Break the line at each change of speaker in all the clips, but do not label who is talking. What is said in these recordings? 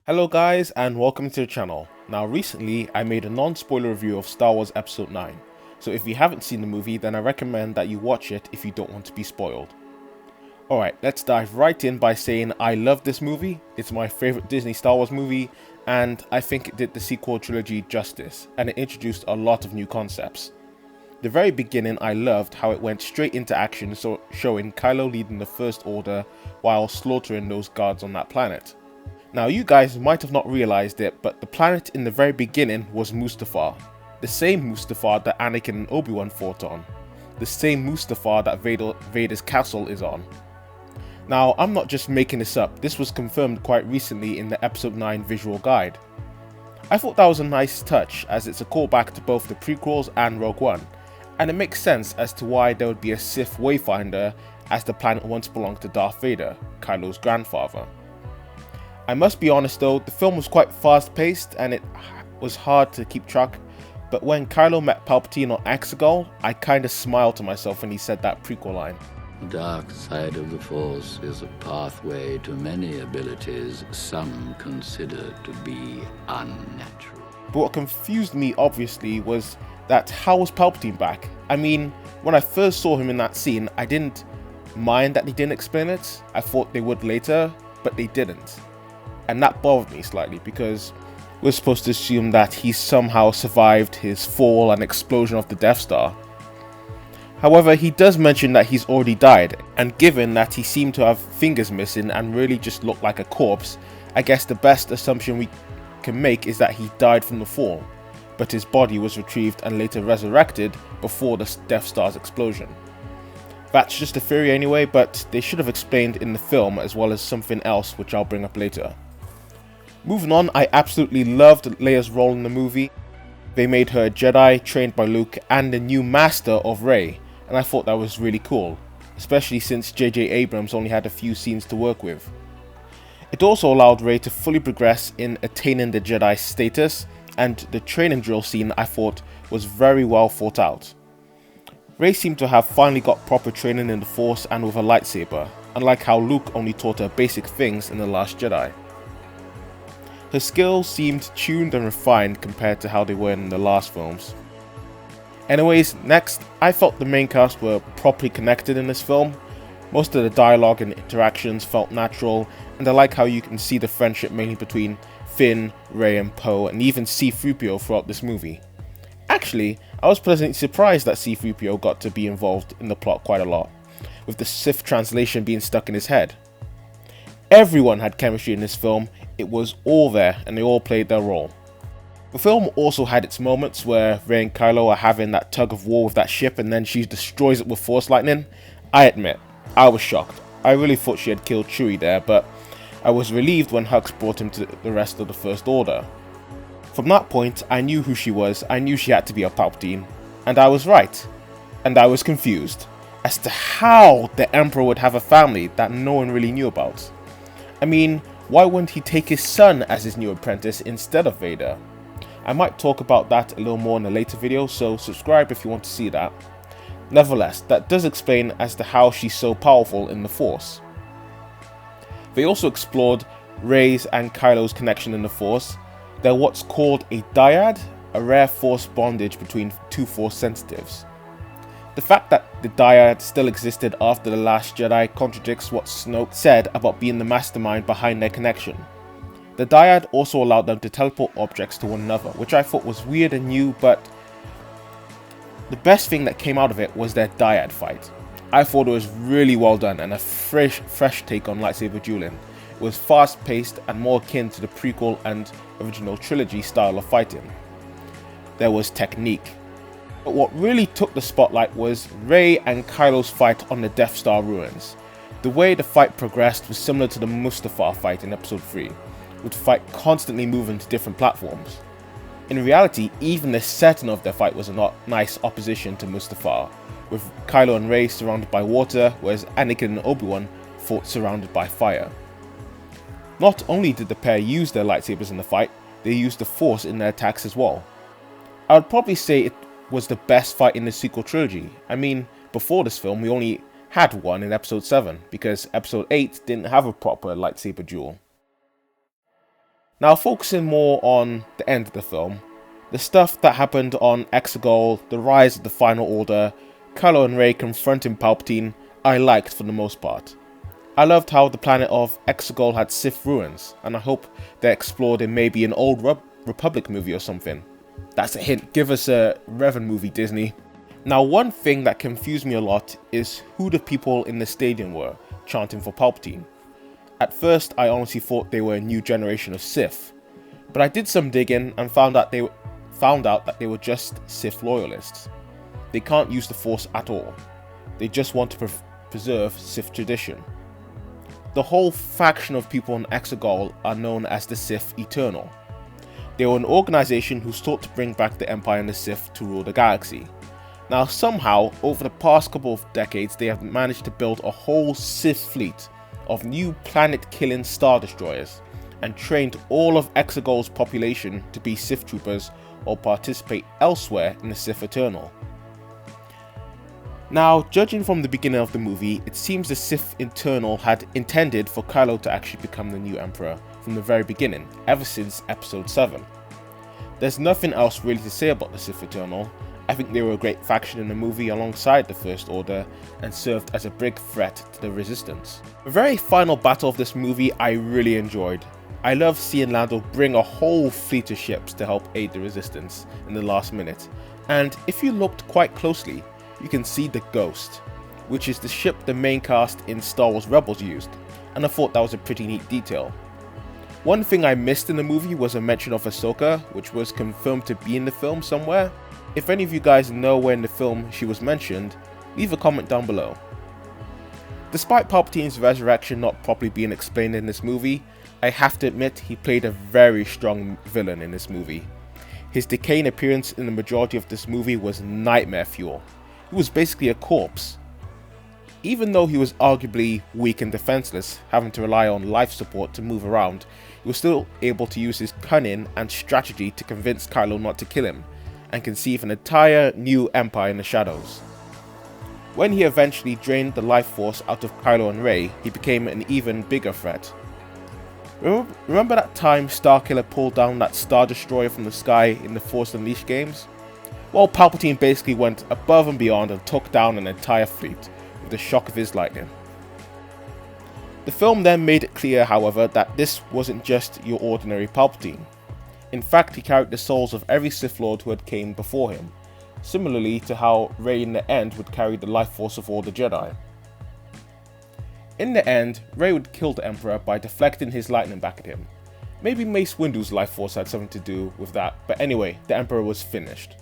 Hello guys and welcome to the channel. Now recently I made a non-spoiler review of Star Wars Episode 9, so if you haven't seen the movie then I recommend that you watch it if you don't want to be spoiled. Alright, let's dive right in by saying I love this movie, it's my favourite Disney Star Wars movie, and I think it did the sequel trilogy justice, and it introduced a lot of new concepts. The very beginning I loved how it went straight into action, so showing Kylo leading the First Order while slaughtering those guards on that planet. Now you guys might have not realised it, but the planet in the very beginning was Mustafar. The same Mustafar that Anakin and Obi-Wan fought on. The same Mustafar that Vader's castle is on. Now I'm not just making this up, this was confirmed quite recently in the Episode 9 visual guide. I thought that was a nice touch as it's a callback to both the prequels and Rogue One, and it makes sense as to why there would be a Sith Wayfinder as the planet once belonged to Darth Vader, Kylo's grandfather. I must be honest though, the film was quite fast paced and it was hard to keep track, but when Kylo met Palpatine on Exegol, I kinda smiled to myself when he said that prequel line.
The dark side of the Force is a pathway to many abilities some consider to be unnatural.
But what confused me obviously was that how was Palpatine back? I mean, when I first saw him in that scene, I didn't mind that they didn't explain it. I thought they would later, but they didn't. And that bothered me slightly because we're supposed to assume that he somehow survived his fall and explosion of the Death Star. However, he does mention that he's already died, and given that he seemed to have fingers missing and really just looked like a corpse, I guess the best assumption we can make is that he died from the fall, but his body was retrieved and later resurrected before the Death Star's explosion. That's just a theory anyway, but they should have explained in the film as well as something else which I'll bring up later. Moving on, I absolutely loved Leia's role in the movie. They made her a Jedi trained by Luke and the new master of Rey, and I thought that was really cool, especially since J.J. Abrams only had a few scenes to work with. It also allowed Rey to fully progress in attaining the Jedi status, and the training drill scene I thought was very well thought out. Rey seemed to have finally got proper training in the Force and with a lightsaber, unlike how Luke only taught her basic things in The Last Jedi. Her skills seemed tuned and refined compared to how they were in the last films. Anyways, next, I felt the main cast were properly connected in this film. Most of the dialogue and interactions felt natural, and I like how you can see the friendship mainly between Finn, Rey and Poe, and even C-3PO throughout this movie. Actually, I was pleasantly surprised that C-3PO got to be involved in the plot quite a lot, with the Sith translation being stuck in his head. Everyone had chemistry in this film, it was all there and they all played their role. The film also had its moments where Rey and Kylo are having that tug of war with that ship and then she destroys it with Force lightning. I admit, I was shocked. I really thought she had killed Chewie there, but I was relieved when Hux brought him to the rest of the First Order. From that point, I knew who she was, I knew she had to be a Palpatine, and I was right. And I was confused as to how the Emperor would have a family that no one really knew about. I mean, why wouldn't he take his son as his new apprentice instead of Vader? I might talk about that a little more in a later video, so subscribe if you want to see that. Nevertheless, that does explain as to how she's so powerful in the Force. They also explored Rey's and Kylo's connection in the Force. They're what's called a dyad, a rare Force bondage between two Force sensitives. The fact that the dyad still existed after The Last Jedi contradicts what Snoke said about being the mastermind behind their connection. The dyad also allowed them to teleport objects to one another, which I thought was weird and new, but the best thing that came out of it was their dyad fight. I thought it was really well done and a fresh take on lightsaber dueling. It was fast paced and more akin to the prequel and original trilogy style of fighting. There was technique. But what really took the spotlight was Rey and Kylo's fight on the Death Star ruins. The way the fight progressed was similar to the Mustafar fight in Episode 3, with the fight constantly moving to different platforms. In reality, even the setting of their fight was a nice opposition to Mustafar, with Kylo and Rey surrounded by water, whereas Anakin and Obi-Wan fought surrounded by fire. Not only did the pair use their lightsabers in the fight, they used the Force in their attacks as well. I would probably say it was the best fight in the sequel trilogy. I mean, before this film we only had one in Episode 7, because Episode 8 didn't have a proper lightsaber duel. Now, focusing more on the end of the film, the stuff that happened on Exegol, the rise of the Final Order, Kylo and Rey confronting Palpatine, I liked for the most part. I loved how the planet of Exegol had Sith ruins, and I hope they're explored in maybe an old Republic movie or something. That's a hint, give us a Revan movie, Disney. Now, one thing that confused me a lot is who the people in the stadium were chanting for Palpatine. At first, I honestly thought they were a new generation of Sith, but I did some digging and found out that they were just Sith loyalists. They can't use the Force at all. They just want to preserve Sith tradition. The whole faction of people in Exegol are known as the Sith Eternal. They were an organization who sought to bring back the Empire and the Sith to rule the galaxy. Now, somehow, over the past couple of decades, they have managed to build a whole Sith fleet of new planet-killing Star Destroyers and trained all of Exegol's population to be Sith troopers or participate elsewhere in the Sith Eternal. Now, judging from the beginning of the movie, it seems the Sith Eternal had intended for Kylo to actually become the new Emperor from the very beginning, ever since Episode 7. There's nothing else really to say about the Sith Eternal. I think they were a great faction in the movie alongside the First Order and served as a big threat to the Resistance. The very final battle of this movie I really enjoyed. I love seeing Lando bring a whole fleet of ships to help aid the Resistance in the last minute, and if you looked quite closely, you can see the Ghost, which is the ship the main cast in Star Wars Rebels used, and I thought that was a pretty neat detail. One thing I missed in the movie was a mention of Ahsoka, which was confirmed to be in the film somewhere. If any of you guys know where in the film she was mentioned, leave a comment down below. Despite Palpatine's resurrection not properly being explained in this movie, I have to admit he played a very strong villain in this movie. His decaying appearance in the majority of this movie was nightmare fuel. He was basically a corpse. Even though he was arguably weak and defenseless, having to rely on life support to move around, he was still able to use his cunning and strategy to convince Kylo not to kill him, and conceive an entire new empire in the shadows. When he eventually drained the life force out of Kylo and Rey, he became an even bigger threat. Remember that time Starkiller pulled down that Star Destroyer from the sky in the Force Unleashed games? Well, Palpatine basically went above and beyond and took down an entire fleet with the shock of his lightning. The film then made it clear, however, that this wasn't just your ordinary Palpatine. In fact, he carried the souls of every Sith Lord who had came before him, similarly to how Rey in the end would carry the life force of all the Jedi. In the end, Rey would kill the Emperor by deflecting his lightning back at him. Maybe Mace Windu's life force had something to do with that, but anyway, the Emperor was finished.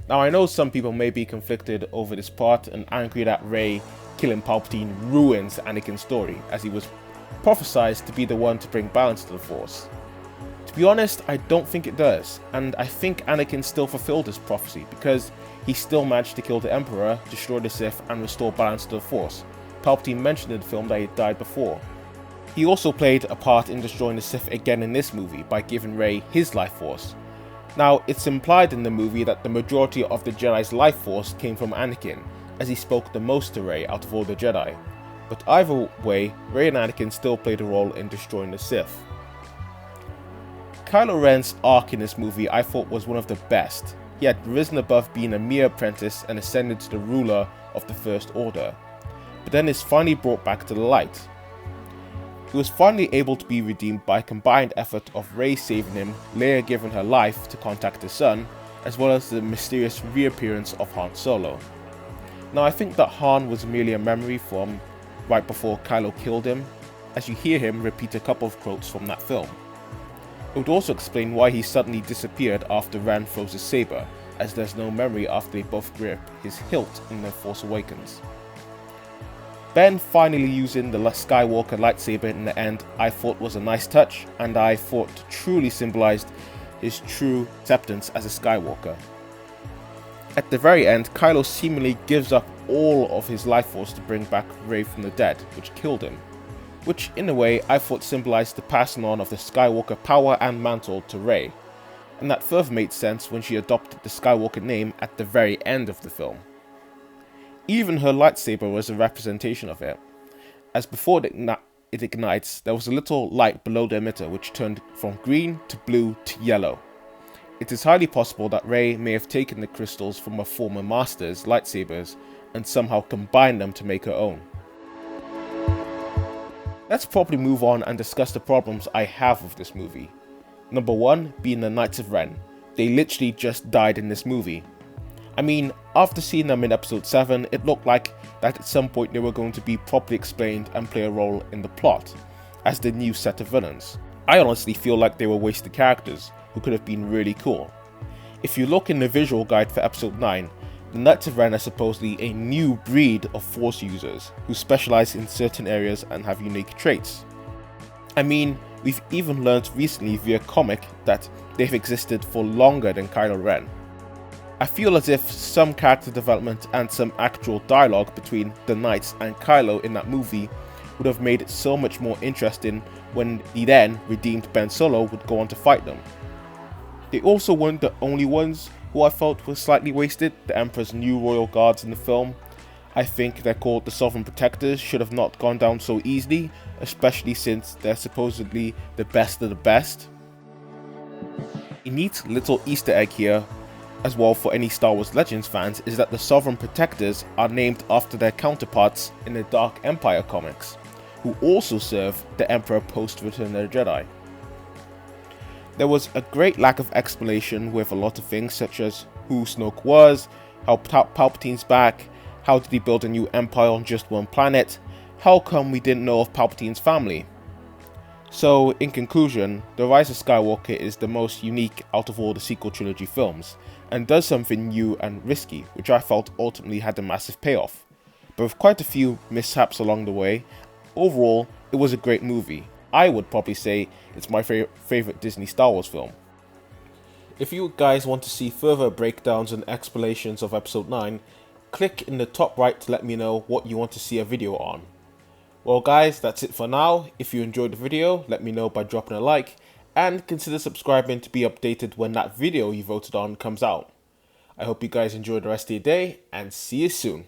Now, I know some people may be conflicted over this part and angry that Rey killing Palpatine ruins Anakin's story, as he was prophesied to be the one to bring balance to the Force. To be honest, I don't think it does, and I think Anakin still fulfilled his prophecy because he still managed to kill the Emperor, destroy the Sith, and restore balance to the Force. Palpatine mentioned in the film that he died before. He also played a part in destroying the Sith again in this movie by giving Rey his life force. Now, it's implied in the movie that the majority of the Jedi's life force came from Anakin, as he spoke the most to Rey out of all the Jedi. But either way, Rey and Anakin still played a role in destroying the Sith. Kylo Ren's arc in this movie I thought was one of the best. He had risen above being a mere apprentice and ascended to the ruler of the First Order, but then is finally brought back to the light. He was finally able to be redeemed by a combined effort of Rey saving him, Leia giving her life to contact her son, as well as the mysterious reappearance of Han Solo. Now, I think that Han was merely a memory from right before Kylo killed him, as you hear him repeat a couple of quotes from that film. It would also explain why he suddenly disappeared after Ren throws his saber, as there's no memory after they both grip his hilt in The Force Awakens. Ben finally using the Skywalker lightsaber in the end I thought was a nice touch, and I thought truly symbolized his true acceptance as a Skywalker. At the very end, Kylo seemingly gives up all of his life force to bring back Rey from the dead, which killed him, which in a way I thought symbolized the passing on of the Skywalker power and mantle to Rey, and that further made sense when she adopted the Skywalker name at the very end of the film. Even her lightsaber was a representation of it, as before it ignites, there was a little light below the emitter which turned from green to blue to yellow. It is highly possible that Rey may have taken the crystals from her former master's lightsabers and somehow combined them to make her own. Let's probably move on and discuss the problems I have with this movie. Number 1 being the Knights of Ren. They literally just died in this movie. I mean, after seeing them in episode 7, it looked like that at some point they were going to be properly explained and play a role in the plot, as the new set of villains. I honestly feel like they were wasted characters, who could have been really cool. If you look in the visual guide for episode 9, the Knights of Ren are supposedly a new breed of Force users, who specialize in certain areas and have unique traits. I mean, we've even learned recently via comic that they've existed for longer than Kylo Ren. I feel as if some character development and some actual dialogue between the Knights and Kylo in that movie would have made it so much more interesting when the then redeemed Ben Solo would go on to fight them. They also weren't the only ones who I felt were slightly wasted. The Emperor's new royal guards in the film, I think they're called the Sovereign Protectors, should have not gone down so easily, especially since they're supposedly the best of the best. A neat little Easter egg here as well for any Star Wars Legends fans is that the Sovereign Protectors are named after their counterparts in the Dark Empire comics, who also serve the Emperor post Return of the Jedi. There was a great lack of explanation with a lot of things such as who Snoke was, how Palpatine's back, how did he build a new empire on just one planet, how come we didn't know of Palpatine's family. So in conclusion, The Rise of Skywalker is the most unique out of all the sequel trilogy films, and does something new and risky, which I felt ultimately had a massive payoff. But with quite a few mishaps along the way, overall it was a great movie. I would probably say it's my favourite Disney Star Wars film. If you guys want to see further breakdowns and explanations of episode 9, click in the top right to let me know what you want to see a video on. Well guys, that's it for now. If you enjoyed the video, let me know by dropping a like, and consider subscribing to be updated when that video you voted on comes out. I hope you guys enjoy the rest of your day, and see you soon.